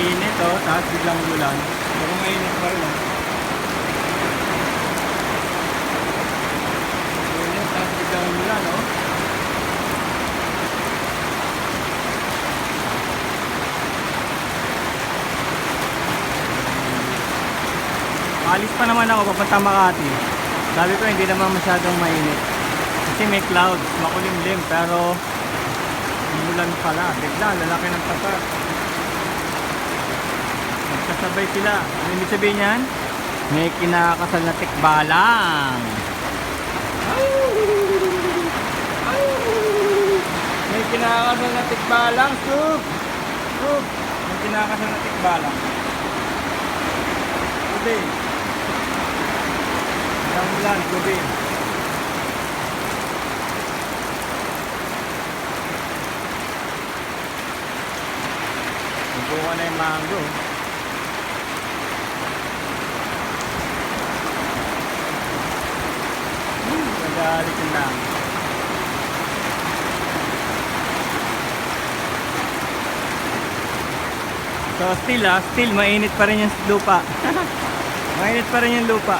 mainit oh, tapos biglang ulan. Pero mainit pa rin oh. Mainit, tapos biglang ulan oh. Alis pa naman ako papunta Makati. Sabi ko hindi naman masyadong mainit. Kasi may clouds, makulimlim, pero umulan pala. Bigla, lalaki ng tapat. Magkasabay sila. Ano ibig sabihin yan? May kinakasal na tikbalang. May kinakasal na tikbalang. Sub! Sub! May kinakasal na tikbalang. Gabi. Ulan, gabi. Buka na yung mango. Nagalit yung lang. So still mainit pa rin yung lupa. Mainit pa rin yung lupa.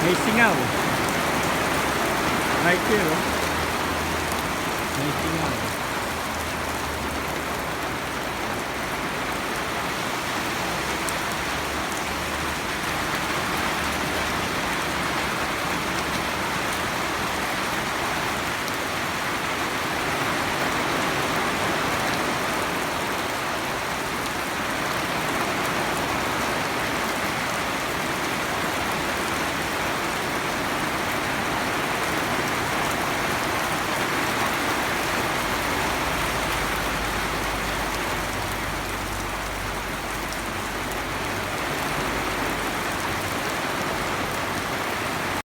May singaw. Right here, oh. May singaw.